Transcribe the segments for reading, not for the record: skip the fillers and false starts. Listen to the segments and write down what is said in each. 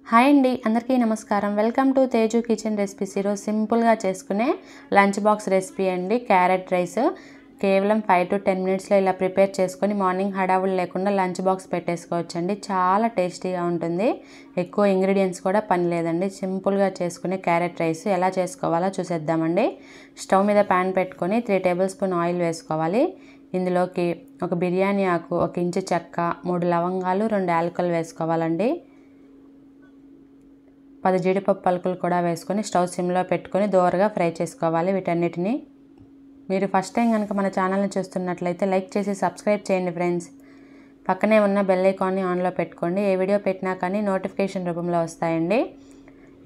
Hi అండి, అందరికీ నమస్కారం. Welcome to Teju kitchen recipes. ఈరోజు సింపుల్గా చేసుకునే లంచ్ బాక్స్ రెసిపీ అండి. క్యారెట్ రైస్ కేవలం 5 to 10 మినిట్స్లో ఇలా ప్రిపేర్ చేసుకొని మార్నింగ్ హడావులు లేకుండా లంచ్ బాక్స్ పెట్టేసుకోవచ్చండి. చాలా టేస్టీగా ఉంటుంది. ఎక్కువ ఇంగ్రీడియంట్స్ కూడా పని లేదండి. సింపుల్గా చేసుకునే క్యారెట్ రైస్ ఎలా చేసుకోవాలో చూసేద్దామండి. స్టవ్ మీద ప్యాన్ పెట్టుకొని 3 టేబుల్ స్పూన్ ఆయిల్ వేసుకోవాలి. ఇందులోకి ఒక బిర్యానీ ఆకు, 1 ఇంచు చెక్క, 3 లవంగాలు, 2 యాలకులు వేసుకోవాలండి. 10 జీడిపప్పు పలుకులు కూడా వేసుకొని స్టవ్ సిమ్లో పెట్టుకొని దోరగా ఫ్రై చేసుకోవాలి వీటన్నిటిని. మీరు ఫస్ట్ టైం కనుక మన ఛానల్ని చూస్తున్నట్లయితే లైక్ చేసి సబ్స్క్రైబ్ చేయండి ఫ్రెండ్స్. పక్కనే ఉన్న బెల్ ఐకాన్ని ఆన్లో పెట్టుకోండి. ఏ వీడియో పెట్టినా కానీ నోటిఫికేషన్ రూపంలో వస్తాయండి.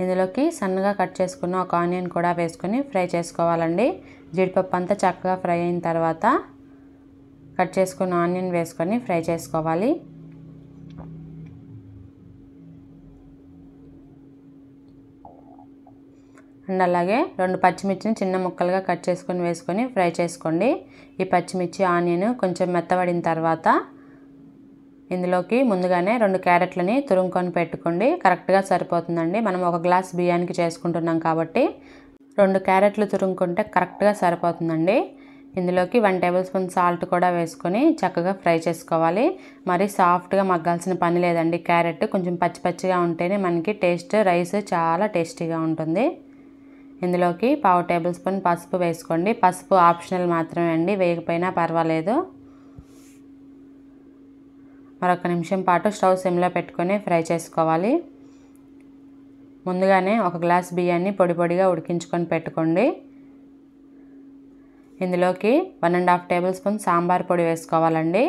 ఇందులోకి సన్నగా కట్ చేసుకున్న ఒక ఆనియన్ కూడా వేసుకొని ఫ్రై చేసుకోవాలండి. జీడిపప్పు అంతా చక్కగా ఫ్రై అయిన తర్వాత కట్ చేసుకున్న ఆనియన్ వేసుకొని ఫ్రై చేసుకోవాలి. అండ్ అలాగే 2 పచ్చిమిర్చిని చిన్న ముక్కలుగా కట్ చేసుకొని వేసుకొని ఫ్రై చేసుకోండి. ఈ పచ్చిమిర్చి ఆనియన్ కొంచెం మెత్తబడిన తర్వాత ఇందులోకి ముందుగానే 2 క్యారెట్లని తురుముకొని పెట్టుకోండి. కరెక్ట్గా సరిపోతుందండి. మనం 1 గ్లాస్ బియ్యానికి చేసుకుంటున్నాం కాబట్టి 2 క్యారెట్లు తురుముకుంటే కరెక్ట్గా సరిపోతుందండి. ఇందులోకి 1 టేబుల్ స్పూన్ సాల్ట్ కూడా వేసుకొని చక్కగా ఫ్రై చేసుకోవాలి. మరి సాఫ్ట్గా మగ్గాల్సిన పని లేదండి. క్యారెట్ కొంచెం పచ్చి పచ్చిగా ఉంటేనే మనకి రైస్ చాలా టేస్టీగా ఉంటుంది. ఇందులోకి 1/2 టేబుల్ స్పూన్ పసుపు వేసుకోండి. పసుపు ఆప్షనల్ మాత్రమే అండి, వేయకపోయినా పర్వాలేదు. మరొక నిమిషం పాటు స్టవ్ సిమ్లో పెట్టుకొని ఫ్రై చేసుకోవాలి. ముందుగానే 1 గ్లాస్ బియ్యాన్ని పొడి పొడిగా ఉడికించుకొని పెట్టుకోండి. ఇందులోకి 1.5 టేబుల్ స్పూన్ సాంబార్ పొడి వేసుకోవాలండి.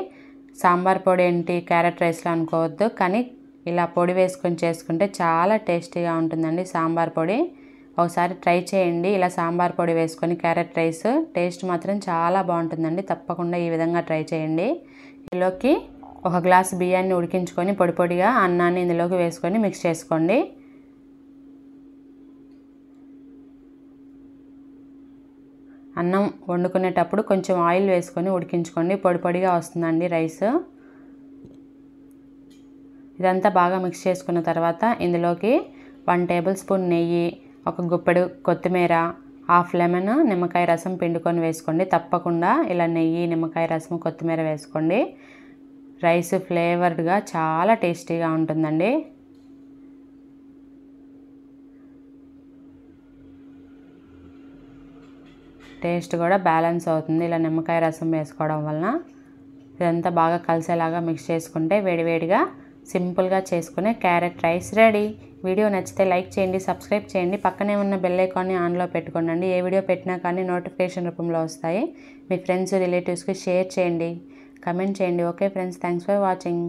సాంబార్ పొడి ఏంటి క్యారెట్ రైస్లో అనుకోవద్దు, కానీ ఇలా పొడి వేసుకొని చేసుకుంటే చాలా టేస్టీగా ఉంటుందండి సాంబార్ పొడి. ఒకసారి ట్రై చేయండి. ఇలా సాంబార్ పొడి వేసుకొని క్యారెట్ రైస్ టేస్ట్ మాత్రం చాలా బాగుంటుందండి. తప్పకుండా ఈ విధంగా ట్రై చేయండి. ఇందులోకి 1 గ్లాస్ బియ్యాన్ని ఉడికించుకొని పొడి పొడిగా అన్నాన్ని ఇందులోకి వేసుకొని మిక్స్ చేసుకోండి. అన్నం వండుకునేటప్పుడు కొంచెం ఆయిల్ వేసుకొని ఉడికించుకోండి. పొడి పొడిగా వస్తుందండి రైస్. ఇదంతా బాగా మిక్స్ చేసుకున్న తర్వాత ఇందులోకి 1 టేబుల్ స్పూన్ నెయ్యి, 1 గుప్పెడు కొత్తిమీర, 1/2 లెమన్ నిమ్మకాయ రసం పిండుకొని వేసుకోండి. తప్పకుండా ఇలా నెయ్యి, నిమ్మకాయ రసం, కొత్తిమీర వేసుకోండి. రైస్ ఫ్లేవర్డ్గా చాలా టేస్టీగా ఉంటుందండి. టేస్ట్ కూడా బ్యాలెన్స్ అవుతుంది ఇలా నిమ్మకాయ రసం వేసుకోవడం వలన. ఇదంతా బాగా కలిసేలాగా మిక్స్ చేసుకుంటే వేడివేడిగా సింపుల్గా చేసుకునే క్యారెట్ రైస్ రెడీ. వీడియో నచ్చితే లైక్ చేయండి, సబ్స్క్రైబ్ చేయండి. పక్కనే ఉన్న బెల్ ఐకాన్ని ఆన్లో పెట్టుకోండి. ఏ వీడియో పెట్టినా కానీ నోటిఫికేషన్ రూపంలో వస్తాయి. మీ ఫ్రెండ్స్, రిలేటివ్స్కి షేర్ చేయండి, కమెంట్ చేయండి. Okay friends, thanks for watching.